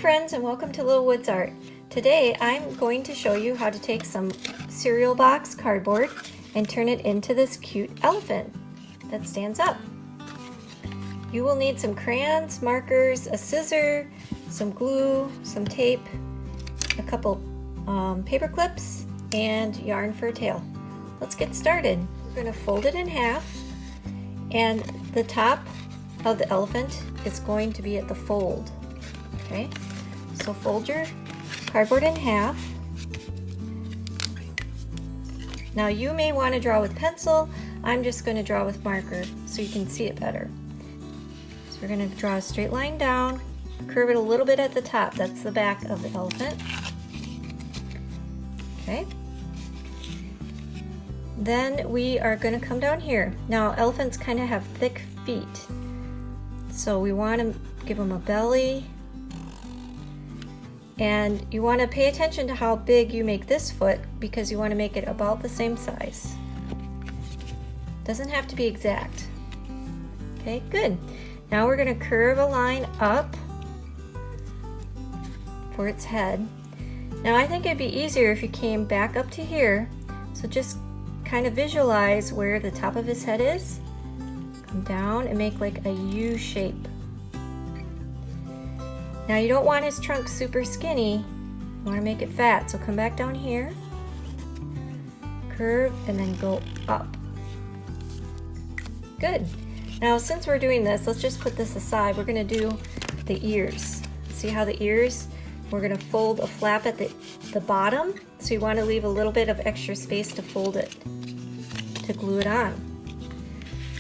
friends, and welcome to Little Woods Art. Today I'm going to show you how to take some cereal box cardboard and turn it into this cute elephant that stands up. You will need some crayons, markers, a scissor, some glue, some tape, a couple paper clips, and yarn for a tail. Let's get started. We're going to fold it in half, and the top of the elephant is going to be at the fold. Okay, so fold your cardboard in half. Now you may want to draw with pencil. I'm just going to draw with marker so you can see it better. So we're going to draw a straight line down, curve it a little bit at the top. That's the back of the elephant. Okay. Then we are going to come down here. Now elephants kind of have thick feet, so we want to give them a belly. And you want to pay attention to how big you make this foot because you want to make it about the same size. Doesn't have to be exact. Okay, good. Now we're going to curve a line up for its head. Now I think it'd be easier if you came back up to here. So just kind of visualize where the top of his head is. Come down and make like a U shape. Now you don't want his trunk super skinny, you want to make it fat, so come back down here, curve, and then go up. Good. Now since we're doing this, let's just put this aside. We're going to do the ears. See how the ears, we're going to fold a flap at the bottom, so you want to leave a little bit of extra space to fold it, to glue it on.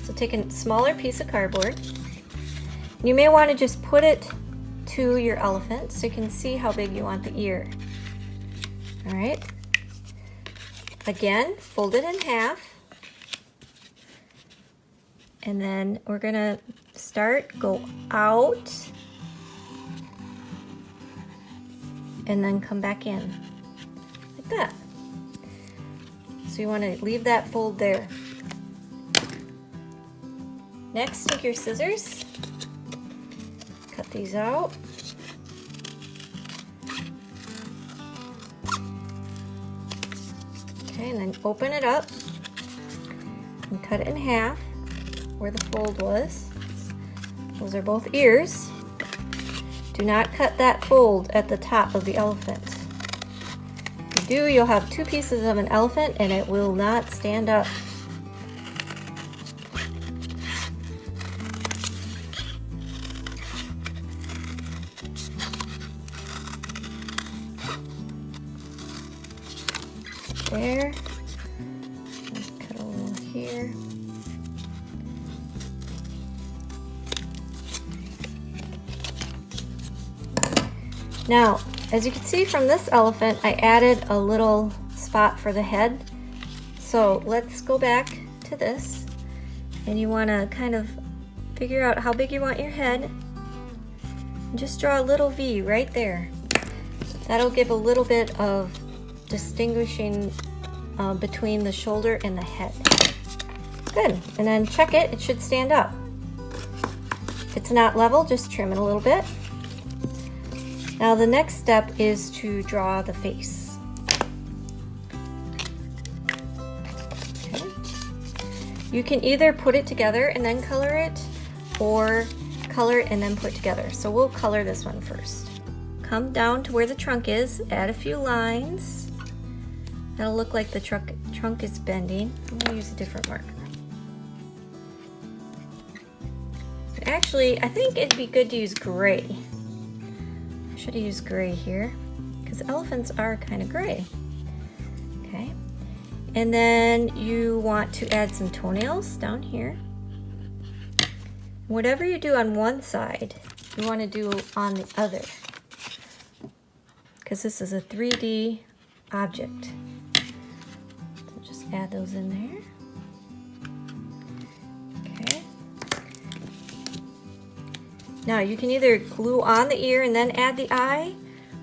So take a smaller piece of cardboard. You may want to just put it to your elephant so you can see how big you want the ear. All right. Again, fold it in half. And then we're going to go out and then come back in like that. So you want to leave that fold there. Next, take your scissors, cut these out. Okay, and then open it up and cut it in half where the fold was. Those are both ears. Do not cut that fold at the top of the elephant. If you do, you'll have two pieces of an elephant and it will not stand up. There. Let's cut a little here. Now, as you can see from this elephant, I added a little spot for the head. So let's go back to this, and you want to kind of figure out how big you want your head. And just draw a little V right there. That'll give a little bit of distinguishing between the shoulder and the head. Good, and then check it, it should stand up. If it's not level, just trim it a little bit. Now the next step is to draw the face. Okay. You can either put it together and then color it, or color it and then put it together. So we'll color this one first. Come down to where the trunk is, add a few lines. That'll look like the trunk is bending. I'm going to use a different marker. Actually, I think it'd be good to use gray. I should have used gray here because elephants are kind of gray. Okay. And then you want to add some toenails down here. Whatever you do on one side, you want to do on the other, because this is a 3D object. Add those in there. Okay. Now you can either glue on the ear and then add the eye,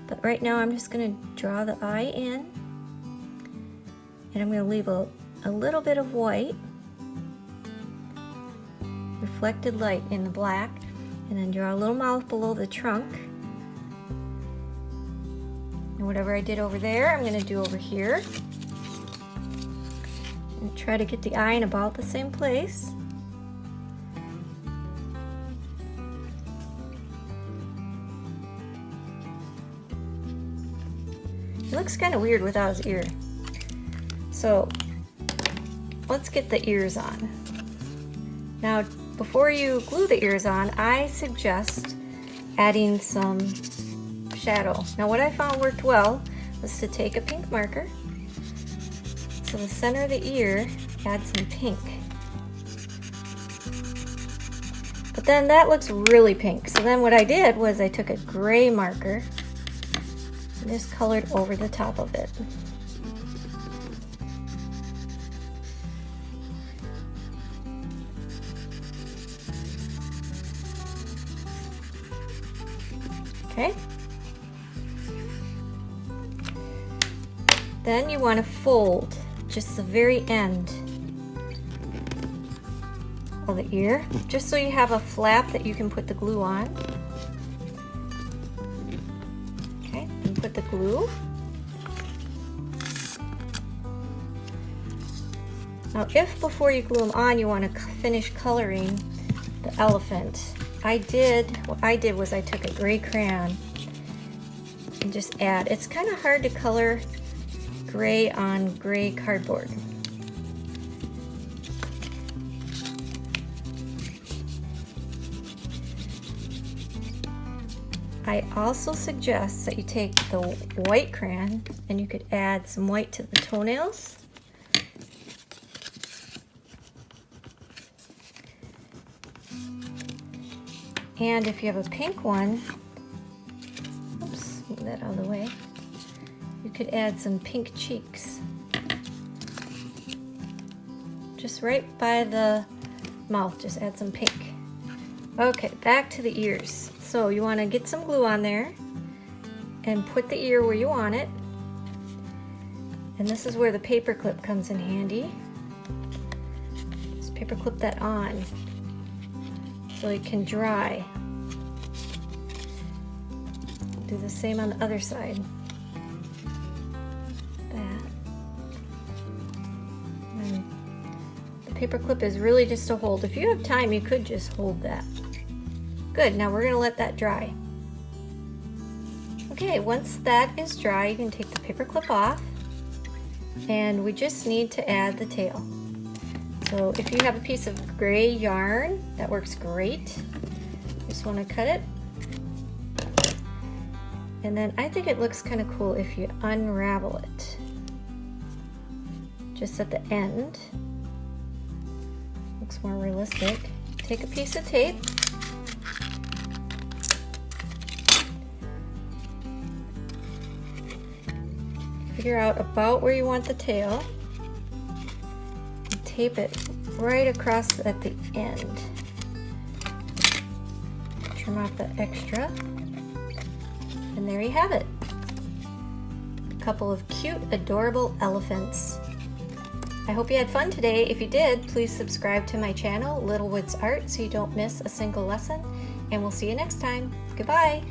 but right now I'm just going to draw the eye in, and I'm going to leave a little bit of white, reflected light in the black, and then draw a little mouth below the trunk, whatever I did over there, I'm going to do over here. And try to get the eye in about the same place. It looks kind of weird without his ear. So let's get the ears on. Now, before you glue the ears on, I suggest adding some shadow. Now, what I found worked well was to take a pink marker. So the center of the ear, add some pink. But then that looks really pink. So then what I did was I took a gray marker and just colored over the top of it. Okay. Then you want to fold just the very end of the ear, just so you have a flap that you can put the glue on. Okay, and put the glue. Now, if before you glue them on you want to finish coloring the elephant, what I did was I took a gray crayon and just add. It's kind of hard to color gray on gray cardboard. I also suggest that you take the white crayon and you could add some white to the toenails. And if you have a pink one, oops, move that out of the way, you could add some pink cheeks. Just right by the mouth, just add some pink. Okay, back to the ears. So you want to get some glue on there and put the ear where you want it. And this is where the paper clip comes in handy. Just paper clip that on so it can dry. Do the same on the other side. That. And the paper clip is really just to hold. If you have time, you could just hold that. Good, now we're going to let that dry. Okay, once that is dry, you can take the paper clip off, and we just need to add the tail. So if you have a piece of gray yarn, that works great. Just want to cut it. And then I think it looks kind of cool if you unravel it. Just at the end. Looks more realistic. Take a piece of tape. Figure out about where you want the tail. And tape it right across at the end. Trim off the extra. And there you have it. A couple of cute, adorable elephants. I hope you had fun today. If you did, please subscribe to my channel, Little Woods Art, so you don't miss a single lesson. And we'll see you next time. Goodbye.